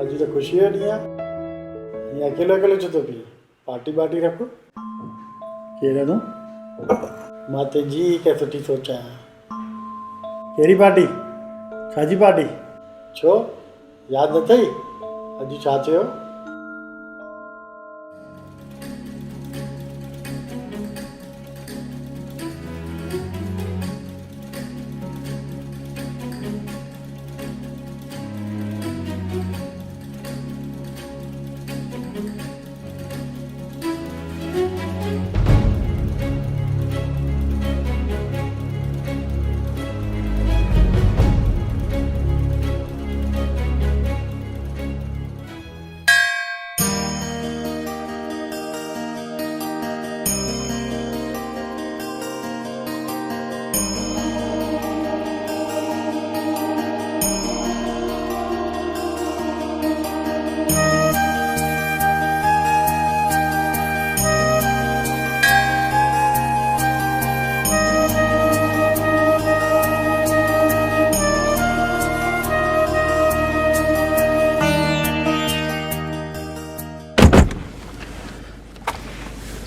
आज तो खुशी है नहीं है ये अकेले अकेले चो पी पार्टी रखो कहिड़े तूं मां तुंहिंजी के सुठी सोच आहियां कहिड़ी पार्टी छाजी पार्टी छो यादि न अथई अॼु छा थियो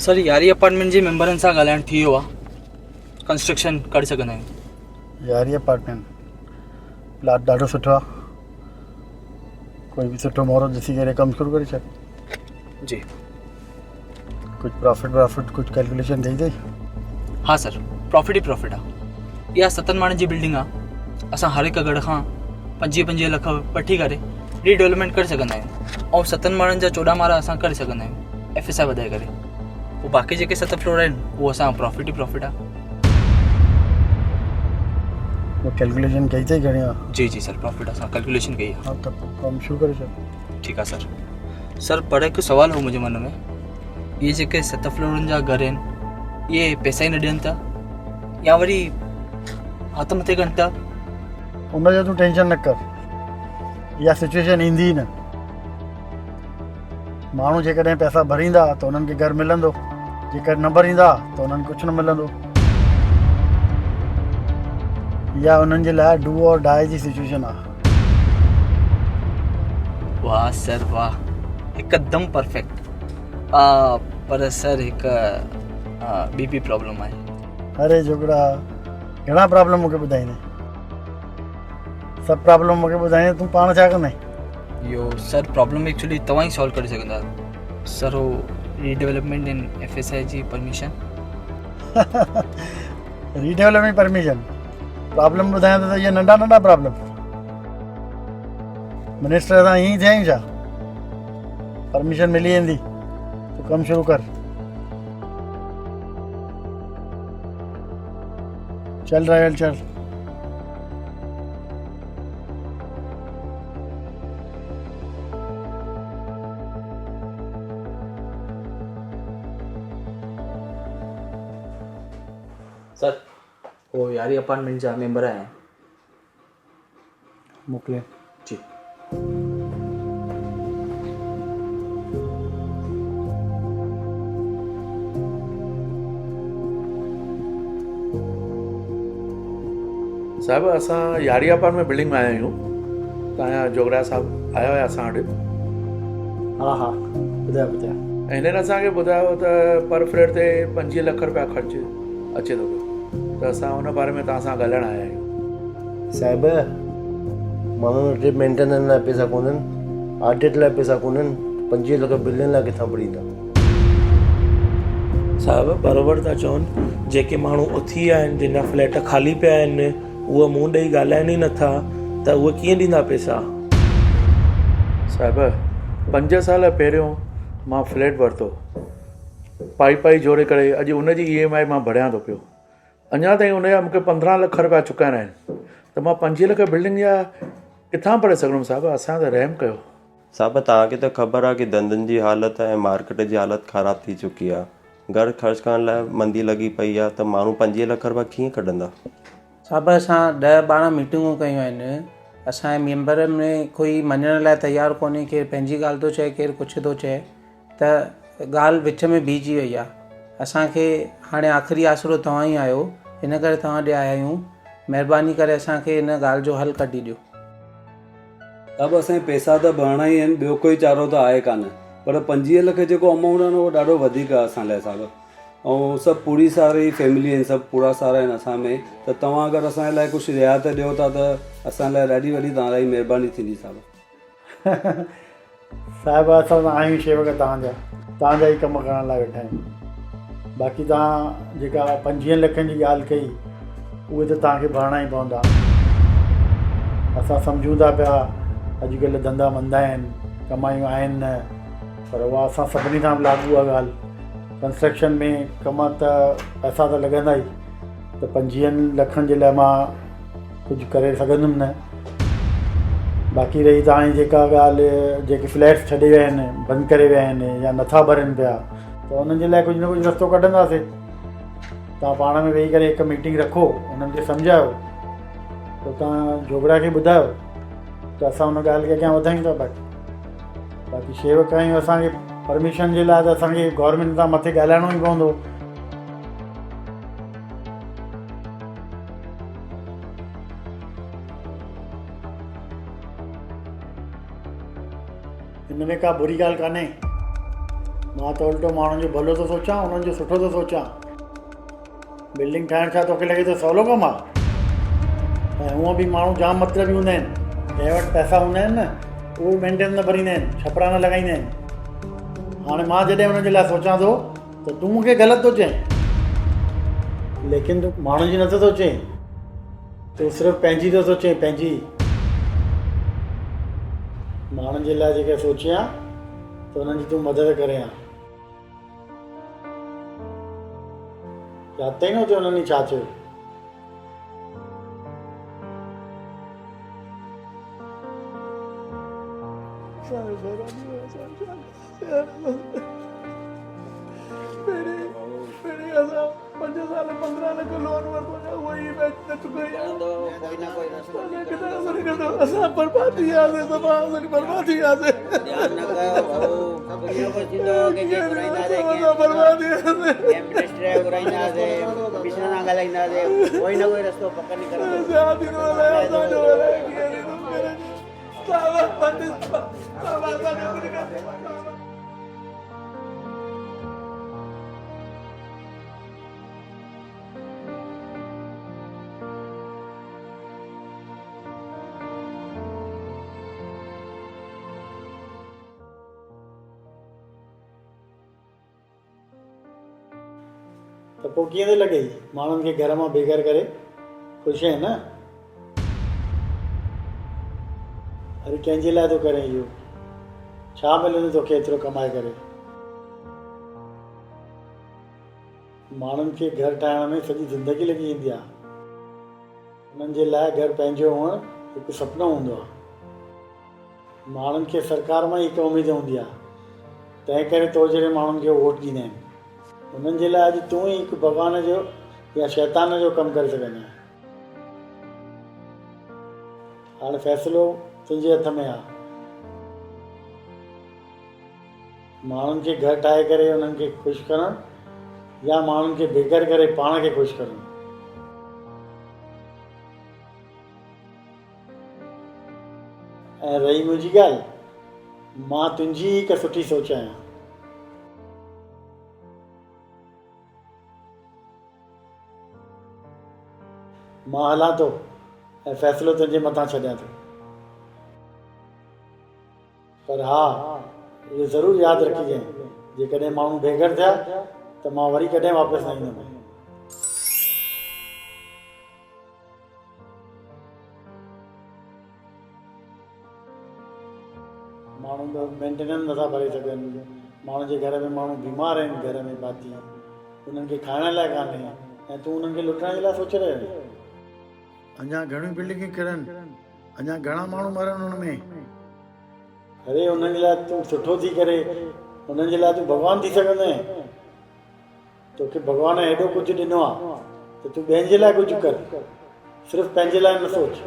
सर यारी अपार्टमेंट जे मेंबरनि सां ॻाल्हाइण थी वियो आहे कंस्ट्रक्शन करे सघंदा आहियूं यारी अपार्टमेंट प्लाट ॾाढो सुठो आहे कोई बि सुठो मुहूर्त ॾिसी करे कमु शुरू करे छॾ जी कुझु प्रॉफिट कुझु कैलकुलेशन ॾेई अथई हाँ सर प्रॉफिट ई प्रॉफिट आहे इहा 7 माण्हुनि जी बिल्डिंग आहे असां हर हिकु गढ़ खां 25 लख वठी करे रीडेवलपमेंट करे सघंदा आहियूं ऐं 7 माण्हुनि जा 14 मारा असां करे सघंदा आहियूं FSI वधाए करे वो बाकी जेके 7 फ्लोर आहिनि उहो असां प्रॉफिट ई प्रॉफिट आहे वो कैलकुलेशन कई अथई घणी आहे जी जी सर प्रॉफिट असां कैलकुलेशन कई आहे हाँ त कमु शुरू करे छॾ ठीकु आहे सर पर हिकु सुवालु हो मुंहिंजे मन में इहे जेके 7 फ्लोरनि जा घर आहिनि इहे पैसा ई न ॾियनि था या वरी हथ मथे कनि था उनजो तूं टेंशन न कर इहा सिचुएशन ईंदी ई न माण्हू जेकॾहिं पैसा भरींदा त उन्हनि खे घरु मिलंदो जेकॾहिं न भरींदा त उन्हनि कुझु न मिलंदो इहा उन्हनि जे लाइ डू और डाई जी सिचुएशन आहे वाह सर वाह हिकदमि परफेक्ट पर सर हिकु ॿी बि प्रॉब्लम आहे अरे जोगड़ा घणा प्रॉब्लम मूंखे ॿुधाईंदे सभु प्रॉब्लम मूंखे ॿुधाईंदे तूं पाण छा कंदे इहो सर प्रॉब्लम एक्चुअली तव्हां ई सॉल्व करे सघंदा सर हो रीडेवलपमेंट इन FSI जी परमिशन रीडेवलपमेंट परमिशन प्रॉब्लम ॿुधायां त इहे नंढा प्रॉब्लम मिनिस्टर सां ईअं ई थियईं छा परमिशन मिली वेंदी तूं कमु शुरू कर चल रायल चल सर वो यारी अपार्टमेंट जा मेंबर आया हैं मोकिले जी साहिब असां यारी अपार्टमेंट बिल्डिंग में आया आहियूं तव्हांजा जोगरा साहब आया हुया असां वटि हा ॿुधायो ऐं हिननि असांखे ॿुधायो त पर फ्लैट ते 25 लख रुपया ख़र्च अचे थो पियो त असां हुन बारे में तव्हां सां ॻाल्हाइण आया आहियूं साहिब माण्हुनि वटि मेंटेनेंस लाइ पैसा कोन्हनि ऑडिट लाइ पैसा कोन्हनि 25 लख बिलनि लाइ किथां भरींदा साहिब बराबरि था चवनि जेके माण्हू उथी आहिनि जिन जा फ्लैट ख़ाली पिया आहिनि उहे मुंहुं ॾेई ॻाल्हाइनि ई नथा त उहे कीअं ॾींदा पैसा साहिब 5 साल पहिरियों मां फ्लैट वरितो पाई जोड़े करे अॼु उनजी EMI मां भरियां थो पियो अञा ताईं उनजा मूंखे 15 लख रुपया चुकाइणा आहिनि त मां 5 लख बिल्डिंग जा किथां भरे सघंदुमि साहिब असां त रहम कयो साहिब तव्हांखे त ख़बर आहे की धंधनि जी हालत ऐं मार्केट जी हालत ख़राब थी चुकी आहे घर ख़र्च करण लाइ मंदी लॻी पई आहे त माण्हू 25 लख रुपया कीअं कढंदा साहिब असां 10-12 मीटिंगूं कयूं आहिनि असांजे मेंबर में कोई मञण लाइ तयारु कोन्हे केरु पंहिंजी ॻाल्हि थो चए केरु कुझु थो चए त ॻाल्हि विच में बीहजी वई आहे असांखे हाणे आख़िरी आसिरो तव्हां ई आहियो इन करे तव्हां ॾे आया आहियूं महिरबानी करे असांखे इन ॻाल्हि जो हल कढी ॾियो त बि असांखे पैसा त भरणा ई आहिनि, ॿियो कोई चारो त आहे कान। पर 25 लख जेको अमाउंट आहे न उहो ॾाढो वधीक आहे असां लाइ साहिबु। ऐं सभु पूरी सारी फैमिली आहिनि, सभु पूरा सारा आहिनि असां में। त तव्हां अगरि असांजे लाइ कुझु रिआयत ॾियो था त असां लाइ ॾाढी वॾी तव्हां लाइ महिरबानी थींदी साहिबु। साहिबु असां त आहियूं शेवक तव्हांजा ई कमु करण लाइ वेठा आहियूं। बाक़ी तव्हां जेका 25 लखनि जी ॻाल्हि कई उहे त तव्हांखे भरणा ई पवंदा। असां सम्झूं था पिया अॼुकल्ह धंधा मंदा आहिनि, कमायूं आहिनि न, पर उहा असां सभिनी सां लागू आहे ॻाल्हि। कंस्ट्रक्शन में कम त पैसा त लॻंदा ई, त 25 लखनि जे लाइ मां कुझु करे सघंदुमि न। बाक़ी रही तव्हांजी जेका ॻाल्हि, जेके फ्लैट्स छॾे विया आहिनि, बंदि करे विया आहिनि या नथा भरनि पिया, त उन्हनि जे लाइ कुझु न कुझु रस्तो कढंदासीं। तव्हां पाण में वेही करे हिकु मीटिंग रखो, उन्हनि खे सम्झायो, पोइ तव्हां जोगड़ा खे ॿुधायो त असां हुन ॻाल्हि खे अॻियां वधायूं था। बाक़ी शेवक आहियूं, असांखे परमिशन जे लाइ त असांखे गवर्नमेंट सां मथे ॻाल्हाइणो ई पवंदो। हिन में का बुरी ॻाल्हि कान्हे। मां त उल्टो माण्हुनि जो भलो थो सोचां, उन्हनि जो सुठो थो सोचां। बिल्डिंग ठाहिण छा तोखे लॻे थो सवलो कमु आहे? ऐं हूअं बि माण्हू जाम मतिलबी हूंदा आहिनि, जंहिं वटि पैसा हूंदा आहिनि न उहे मेंटेन न भरींदा आहिनि, छपरा न लॻाईंदा आहिनि। हाणे मां जॾहिं हुननि जे लाइ सोचां थो त तूं मूंखे ग़लति थो चएं, लेकिन तूं माण्हुनि जी नथो थो चएं, तूं सिर्फ़ु पंहिंजी थो सोचें, पंहिंजी। माण्हुनि जे लाइ जेके सोचियां त उन्हनि जी तूं मदद करें। यादि अथई न हुते उन्हनि छा चयो? त पोइ कीअं थो लॻे माण्हुनि खे घर मां बेघर करे? ख़ुशि आहे न? अरे कंहिंजे लाइ थो करे इहो? छा मिलंदो तोखे एतिरो कमाए करे? माण्हुनि खे घर ठाहिण में सॼी ज़िंदगी लॻी वेंदी आहे। उन्हनि जे लाइ घर पंहिंजो हुअणु हिकु सुपिनो हूंदो आहे। माण्हुनि खे सरकार मां ई हिकु उमेद हूंदी आहे, तंहिं करे तो जहिड़े माण्हुनि खे वोट ॾींदा आहिनि। उन्हनि जे लाइ अॼु तूं ई हिकु भॻवान जो या शैतान जो कमु करे सघंदा आहियो। हाणे फ़ैसिलो तुंहिंजे हथ में आहे। माण्हुनि खे घर ठाहे करे उन्हनि खे ख़ुशि करणु या माण्हुनि खे बेघर करे पाण खे ख़ुशि करणु। ऐं रही मुंहिंजी ॻाल्हि, मां तुंहिंजी हिकु सुठी सोच आहियां। मां हलां थो ऐं फ़ैसिलो तुंहिंजे मथां छॾियां थो। पर हा, इहो ज़रूरु यादि रखिजांइ, जेकॾहिं माण्हू बेघर थिया त मां वरी कॾहिं वापसि न ईंदुमि। माण्हू त मेंटेनेंस नथा भरे सघनि, माण्हुनि जे घर में माण्हू बीमार आहिनि, घर में भाती, उन्हनि खे खाइण लाइ कान्हे, ऐं तूं उन्हनि खे लुटण जे लाइ सोचे रहियो आहीं। अञा घणियूं बिल्डिंगूं किरनि, अञा घणा माण्हू मरनि हुन में। अरे उन्हनि जे लाइ तूं सुठो थी करे, उन्हनि जे लाइ तूं भॻवानु थी सघंदो आहीं। तोखे भॻवान हेॾो कुझु ॾिनो आहे त तूं ॿियनि जे लाइ कुझु कर, सिर्फ़ु पंहिंजे लाइ न सोच।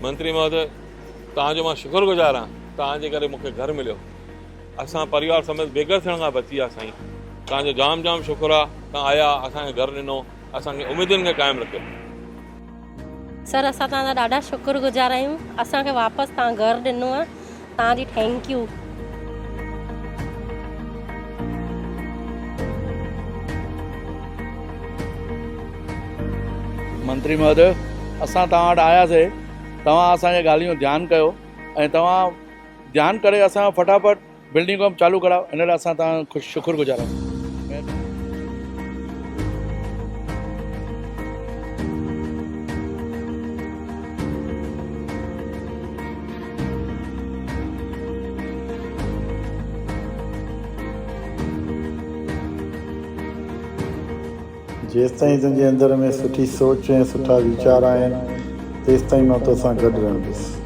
मंत्री महोदय, तव्हांजो मां शुक्रगुज़ार आहियां। तव्हांजे करे मूंखे घरु मिलियो। असां परिवार समेत बेघर थियण खां बची विया साईं। तव्हांजो जाम जाम शुक्र आहे। तव्हां आया, असांखे घरु ॾिनो, असांखे उमेदुनि खे क़ाइमु रखियो। सर, असां तव्हांजा ॾाढा शुक्रगुज़ार आहियूं। असांखे वापसि तव्हां घरु ॾिनो आहे, तव्हांजी थैंक यू। मंत्री महोदय, असां तव्हां वटि आयासीं, तव्हां असांजे ॻाल्हियूं ध्यानु कयो ऐं तव्हां ध्यानु करे असां फटाफट बिल्डिंग कमु चालू करायो। इन लाइ असां तव्हां शुक्रगुज़ार आहियूं। जेसि ताईं तुंहिंजे अंदर में सुठी सोच ऐं सुठा वीचार आहिनि तेसि ताईं मां तोसां गॾु रहंदुसि।